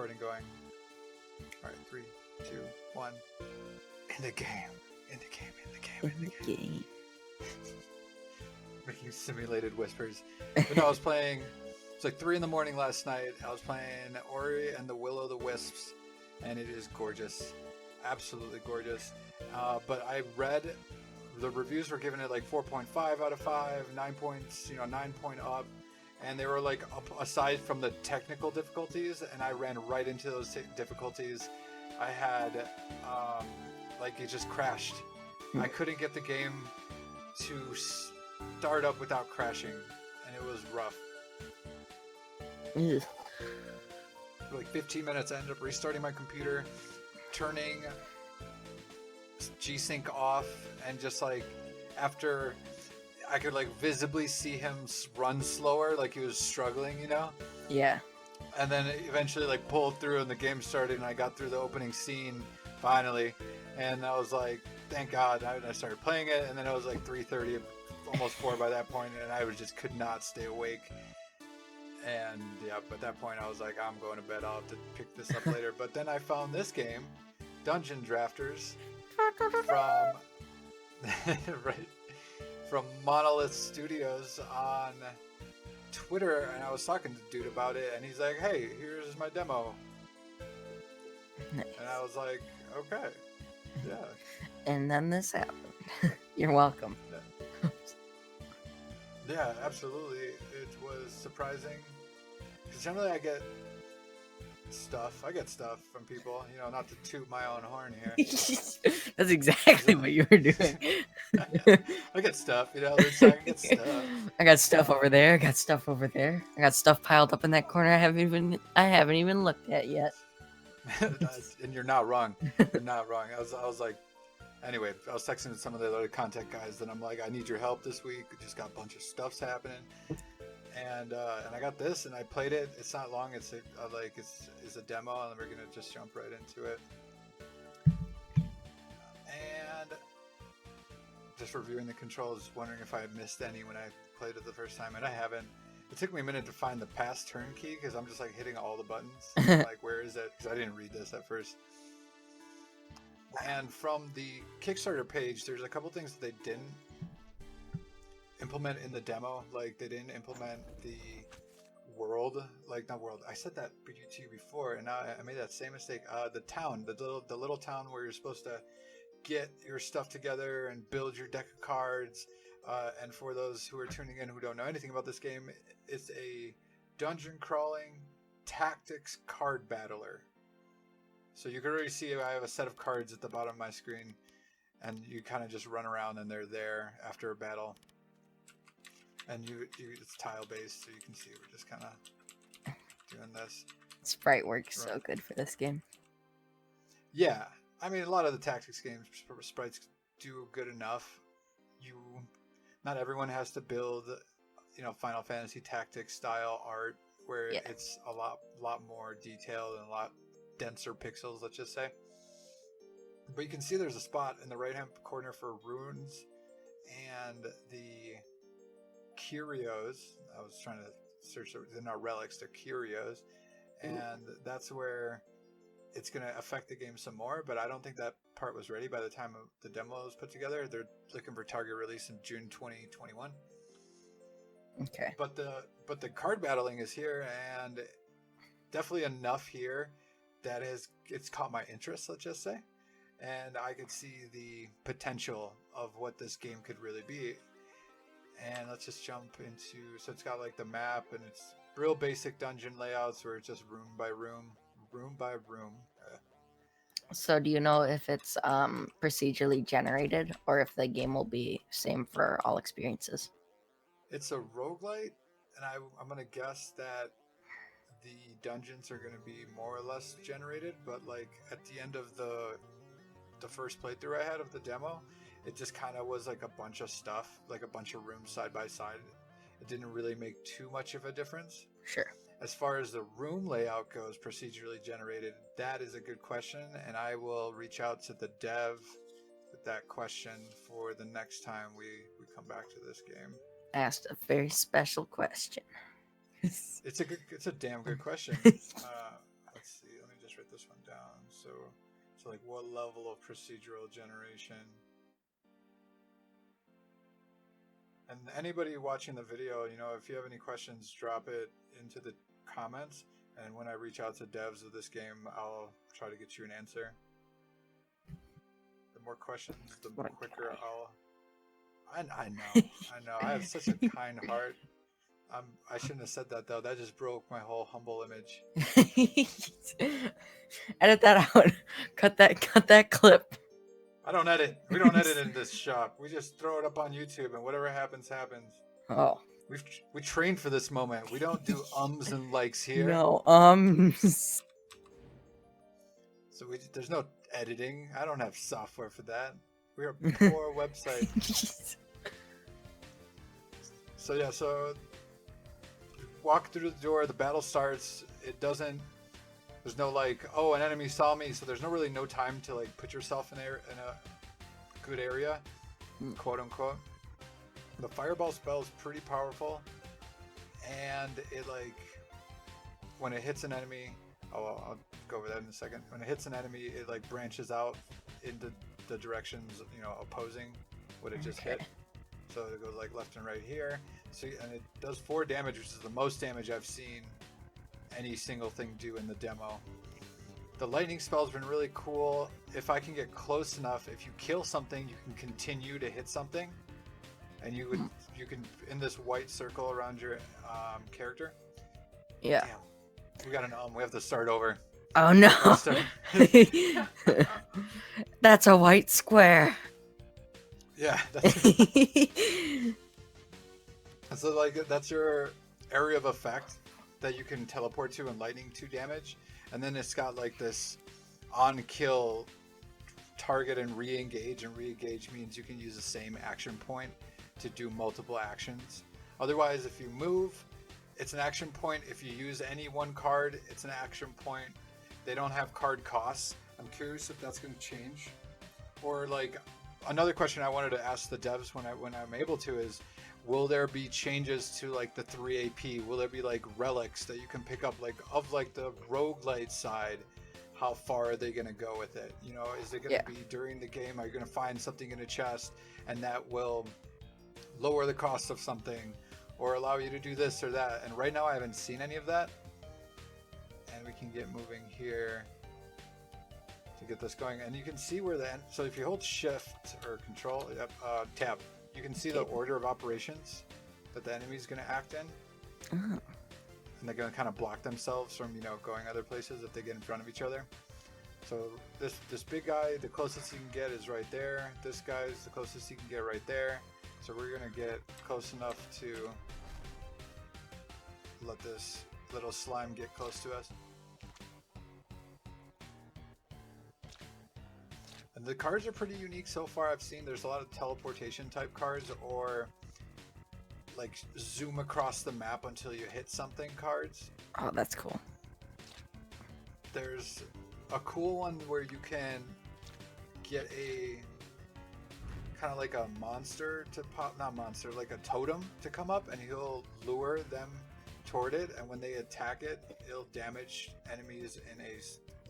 recording going. All right, 3, 2, 1. In the game. Making simulated whispers. But no, I was playing. It's like 3 a.m. last night. I was playing Ori and the Will-O-the-Wisps, and it is gorgeous, absolutely gorgeous. But I read the reviews were giving it like 4.5 out of 5, 9 points, 9 point up, and they were like up aside from the technical difficulties, and I ran right into those difficulties. I had like it just crashed. I couldn't get the game to start up without crashing, and it was rough. Ugh. For like 15 minutes, I ended up restarting my computer, turning G-Sync off, and just like after I could like visibly see him run slower, like he was struggling, Yeah. And then eventually like pulled through, and the game started, and I got through the opening scene finally, and I was like, thank God. I started playing it, and then it was like 3:30, almost 4 by that point, and I could not stay awake. And yeah, at that point I was like, I'm going to bed. I'll have to pick this up later. But then I found this game, Dungeon Drafters, from from Monolith Studios on Twitter, and I was talking to dude about it, and he's like, hey, here's my demo. Nice. And I was like, okay, yeah. And then this happened. You're welcome. Yeah, absolutely. It was surprising. Because generally I get stuff from people, not to toot my own horn here. That's exactly what you were doing. I get stuff, I get stuff. I got stuff over there. I got stuff over there. I got stuff piled up in that corner I haven't even looked at yet. And you're not wrong. You're not wrong. I was like, anyway, I was texting with some of the other content guys, and I'm like, I need your help this week. We just got a bunch of stuff's happening. And I got this, and I played it. It's not long. It's a demo, and we're gonna just jump right into it. And just reviewing the controls, wondering if I missed any when I played it the first time, and I haven't. It took me a minute to find the pass turn key because I'm just like hitting all the buttons. Like, where is it? Because I didn't read this at first. And from the Kickstarter page, there's a couple things that they didn't implement in the demo. Like, they didn't implement the world, like not world. I said that to you before, and now I made that same mistake. The town, the little town where you're supposed to get your stuff together and build your deck of cards. And for those who are tuning in who don't know anything about this game, it's a dungeon crawling tactics card battler. So you can already see I have a set of cards at the bottom of my screen, and you kind of just run around and they're there after a battle. And it's tile based, so you can see we're just kind of doing this. Sprite works so good for this game. Yeah, I mean, a lot of the tactics games, sprites do good enough. Not everyone has to build, Final Fantasy Tactics style art where it's a lot more detailed and a lot denser pixels, let's just say. But you can see there's a spot in the right hand corner for runes and the curios. I was trying to search, they're not relics, they're curios, and that's where it's going to affect the game some more, but I don't think that part was ready by the time the demo was put together. They're looking for target release in June 2021. Okay. But the card battling is here, and definitely enough here that it's caught my interest, let's just say. And I could see the potential of what this game could really be. And let's just jump into, so it's got like the map, and it's real basic dungeon layouts where it's just room by room. So do you know if it's procedurally generated or if the game will be same for all experiences? It's a roguelite, and I'm going to guess that the dungeons are going to be more or less generated, but like at the end of the first playthrough I had of the demo, it just kind of was like a bunch of stuff, like a bunch of rooms side by side. It didn't really make too much of a difference. Sure. As far as the room layout goes, procedurally generated, that is a good question, and I will reach out to the dev with that question for the next time we come back to this game. Asked a very special question. It's a damn good question. Let's see. this one down. So like what level of procedural generation? And anybody watching the video, you know, if you have any questions, drop it into the comments. And when I reach out to devs of this game, I'll try to get you an answer. The more questions, the quicker I'll... I know. I have such a kind heart. I shouldn't have said that, though. That just broke my whole humble image. Edit that out. Cut that clip. I don't edit. We don't edit in this shop. We just throw it up on YouTube, and whatever happens, happens. Oh. We trained for this moment. We don't do ums and likes here. No, So there's no editing. I don't have software for that. We're a poor website. So yeah, so walk through the door, the battle starts. There's no like, oh, an enemy saw me, so there's no time to like put yourself in a good area, quote unquote. The fireball spell is pretty powerful, and it like, when it hits an enemy, I'll go over that in a second. When it hits an enemy, it like branches out into the directions, you know, opposing what it just hit. So it goes like left and right here. So, and it does 4 damage, which is the most damage I've seen any single thing do in the demo. The lightning spell's been really cool. If I can get close enough, if you kill something, you can continue to hit something, and you can in this white circle around your character. Yeah. Damn. We got an we have to start over. Oh no. That's a white square. Yeah. So like that's your area of effect that you can teleport to and lightning 2 damage, and then it's got like this on kill target and re-engage, and re-engage means you can use the same action point to do multiple actions. Otherwise, if you move, it's an action point. If you use any one card, it's an action point. They don't have card costs. I'm curious if that's going to change. Or like another question I wanted to ask the devs when I'm able to is, will there be changes to like the 3 AP? Will there be like relics that you can pick up, like of like the roguelite side? How far are they going to go with it? You know, is it going to be during the game? Are you going to find something in a chest and that will lower the cost of something or allow you to do this or that? And right now I haven't seen any of that. And we can get moving here to get this going. And you can see where so if you hold shift or control, tab, you can see the order of operations that the enemy is going to act in. And they're going to kind of block themselves from, you know, going other places if they get in front of each other. So this big guy, the closest you can get is right there. This guy's the closest you can get right there. So we're going to get close enough to let this little slime get close to us. And the cards are pretty unique so far. I've seen there's a lot of teleportation type cards, or like zoom across the map until you hit something cards. Oh, that's cool. There's a cool one where you can get a kind of like a monster to pop, not monster, like a totem to come up, and he'll lure them toward it, and when they attack it, it'll damage enemies in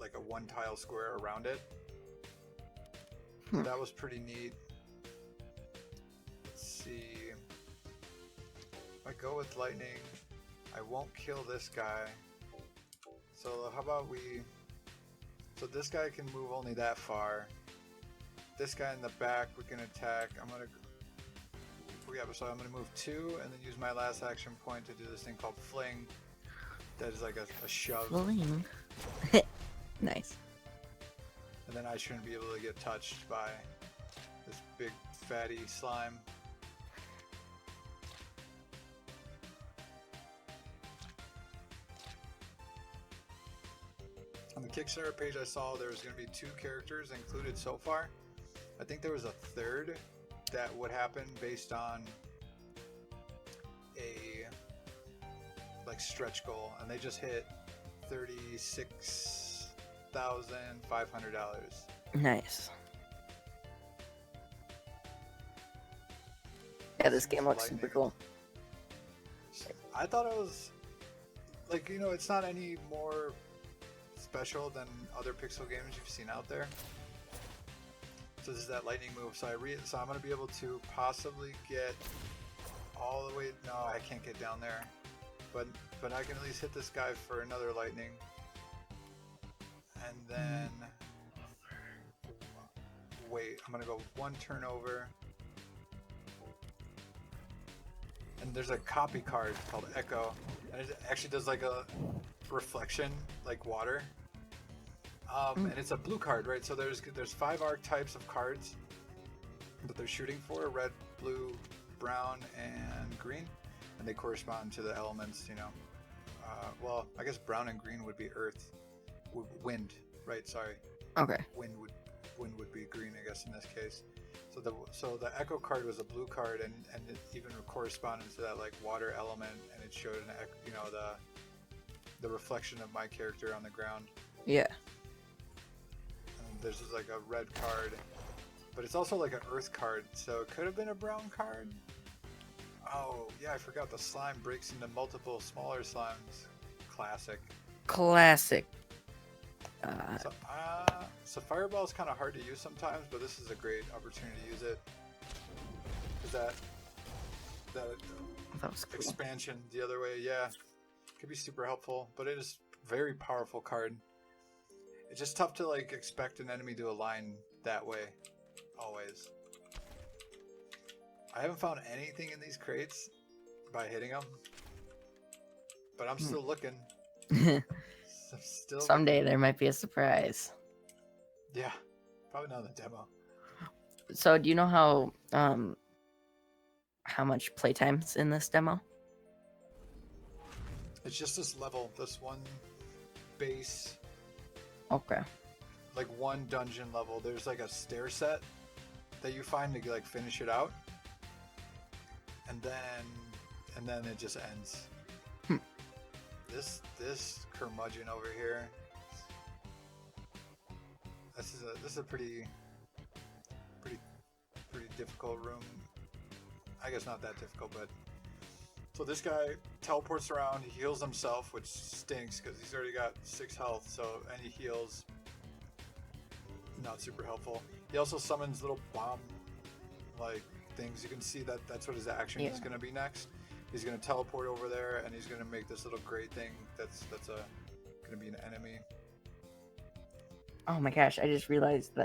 like a 1 tile square around it. So that was pretty neat. Let's see. If I go with lightning, I won't kill this guy. So how about so this guy can move only that far. This guy in the back we can attack. So I'm gonna move 2 and then use my last action point to do this thing called fling. That is like a shove. Fling. Nice. And then I shouldn't be able to get touched by this big fatty slime. On the Kickstarter page I saw there was going to be 2 characters included so far. I think there was a 3rd that would happen based on a like stretch goal, and they just hit $36,500. Nice. Yeah, this game looks super cool. I thought it was like, you know, it's not any more special than other pixel games you've seen out there. So this is that lightning move. So I'm gonna be able to possibly get all the way. No, I can't get down there, but I can at least hit this guy for another lightning, and then wait. I'm gonna go one turn over, and there's a copy card called Echo, and it actually does like a reflection, like water. And it's a blue card, right? So there's 5 archetypes of cards that they're shooting for: red, blue, brown, and green, and they correspond to the elements. You know, well, I guess brown and green would be earth, wind, right? Sorry. Okay. Wind would be green, I guess, in this case. So the Echo card was a blue card, and it even corresponded to that like water element, and it showed the reflection of my character on the ground. Yeah. There's just like a red card, but it's also like an earth card, so it could have been a brown card. Oh yeah, I forgot the slime breaks into multiple smaller slimes. Classic. So fireball is kind of hard to use sometimes, but this is a great opportunity to use it. Because that was cool. Expansion the other way, yeah, could be super helpful, but it is a very powerful card. It's just tough to like expect an enemy to align that way, always. I haven't found anything in these crates by hitting them, but I'm still looking. Someday there might be a surprise. Yeah, probably not in the demo. So do you know how much playtime's in this demo? It's just this level, this one base. Okay. Like one dungeon level. There's like a stair set that you find to like finish it out, and then it just ends. This curmudgeon over here. This is a pretty difficult room. I guess not that difficult, but so this guy teleports around. He heals himself, which stinks because he's already got 6 health. So any heals, not super helpful. He also summons little bomb like things. You can see that that's what his action is going to be next. He's going to teleport over there, and he's going to make this little gray thing that's going to be an enemy. Oh my gosh! I just realized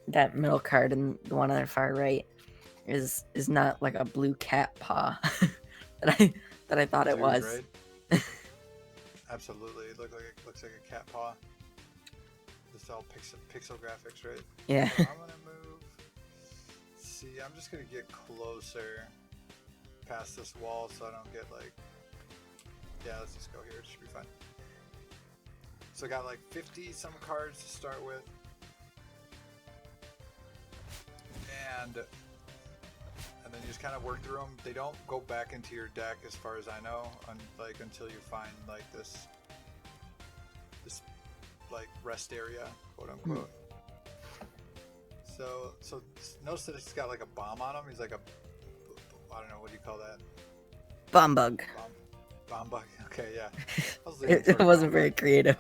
that middle card and the one on the far right is not like a blue cat paw that I thought it was. Right? Absolutely, it looks like a cat paw. It's all pixel graphics, right? Yeah. So I'm gonna move. See, I'm just gonna get closer past this wall so I don't get like. Yeah, let's just go here. It should be fine. So I got like 50 some cards to start with, and then you just kind of work through them. They don't go back into your deck as far as I know, until you find like this like rest area, quote unquote. So notice that it's got like a bomb on him. He's like I don't know, what do you call that? Bomb bug. Bomb bug. Okay, yeah. It wasn't very creative.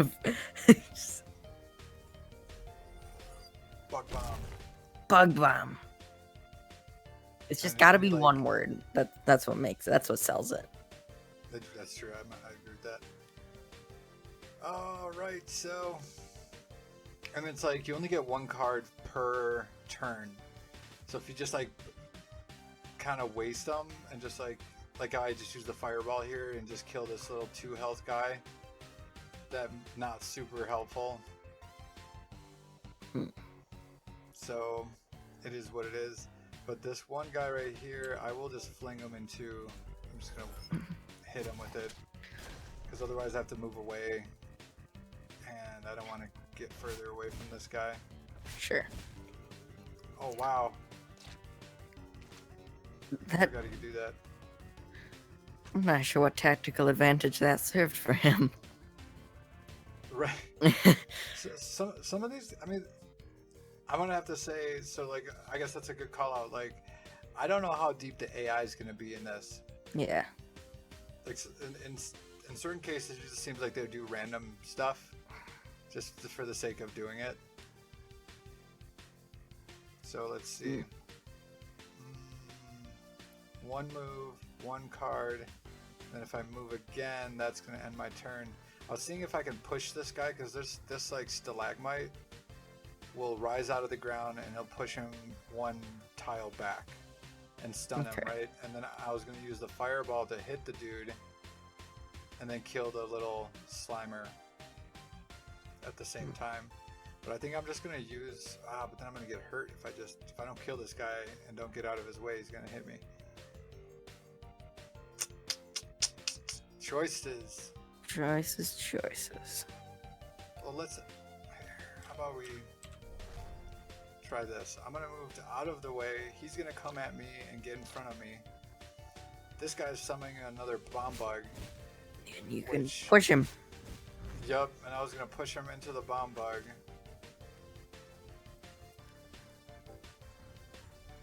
Bug bomb. Bug bomb. It's just got to be like, one word. That's what sells it. That's true. I agree with that. All right, so and it's like you only get 1 card per turn. So if you just like kind of waste them and just like I just use the fireball here and just kill this little 2 health guy, that not super helpful. So it is what it is. But this one guy right here, I will just fling him into. I'm just gonna hit him with it because otherwise I have to move away, and I don't want to get further away from this guy. Sure. Oh wow. I forgot you could do that. I'm not sure what tactical advantage that served for him. Right. So, some of these, I mean, I'm gonna have to say, so like, I guess that's a good call out. Like, I don't know how deep the AI is gonna be in this. Yeah. Like in certain cases, it just seems like they do random stuff. just for the sake of doing it. So let's see. One move, one card. And if I move again, that's going to end my turn. I was seeing if I can push this guy, because this like stalagmite will rise out of the ground and he'll push him one tile back and stun him, right? And then I was going to use the fireball to hit the dude and then kill the little slimer at the same time. But I think I'm just going to use... but then I'm going to get hurt if I don't kill this guy and don't get out of his way, he's going to hit me. Choices. Choices. Well, how about we try this? I'm gonna move out of the way. He's gonna come at me and get in front of me. This guy's summoning another bomb bug. And you can push him. Yep, and I was gonna push him into the bomb bug.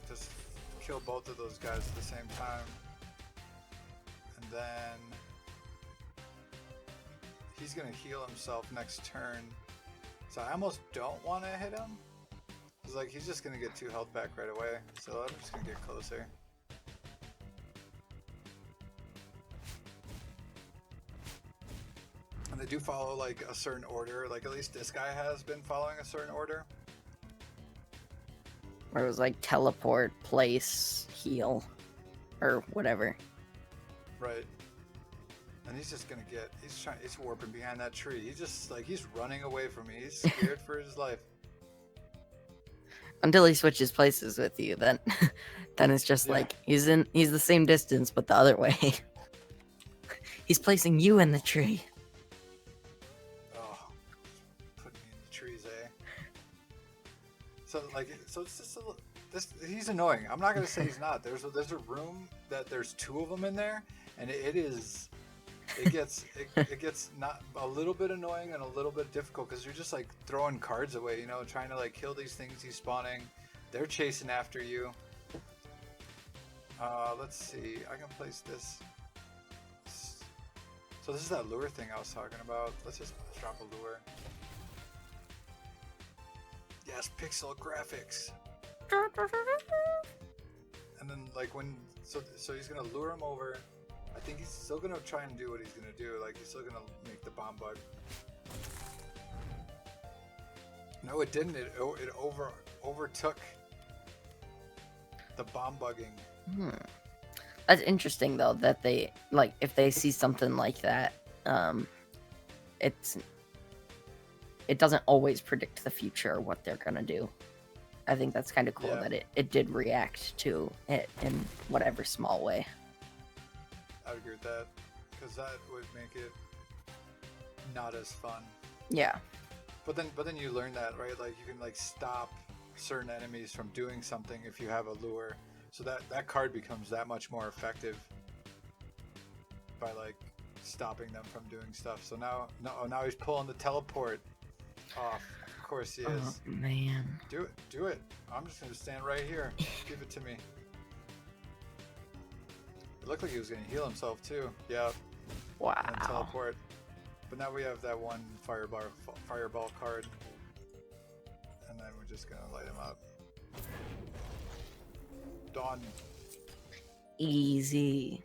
Just kill both of those guys at the same time. And then he's gonna heal himself next turn, so I almost don't want to hit him. Cause like he's just gonna get 2 health back right away, so I'm just gonna get closer. And they do follow like a certain order. Like at least this guy has been following a certain order. Where it was like teleport, place, heal, or whatever. Right. And he's just gonna he's warping behind that tree. He's running away from me. He's scared for his life. Until he switches places with you, then it's just like he's the same distance but the other way. He's placing you in the tree. Oh, put me in the trees, eh? So it's just he's annoying. I'm not gonna say he's not. There's a room that there's 2 of them in there, and it gets not a little bit annoying and a little bit difficult because you're just like throwing cards away, trying to like kill these things he's spawning. They're chasing after you. Let's see. I can place this. So this is that lure thing I was talking about. Let's just drop a lure. Yes, pixel graphics. And then like so he's gonna lure him over. I think he's still gonna try and do what he's gonna do. Like he's still gonna make the bomb bug. No, it didn't. It overtook the bomb bugging. That's interesting though that they like if they see something like that, it doesn't always predict the future or what they're gonna do. I think that's kind of cool that it did react to it in whatever small way. I would agree with that, because that would make it not as fun. Yeah. But then you learn that, right? Like you can like stop certain enemies from doing something if you have a lure, so that card becomes that much more effective by like stopping them from doing stuff. So now he's pulling the teleport off. Of course he is. Oh man. Do it. I'm just gonna stand right here. Give it to me. It looked like he was gonna heal himself too. Yeah. Wow. And teleport. But now we have that one fireball card. And then we're just gonna light him up. Done. Easy.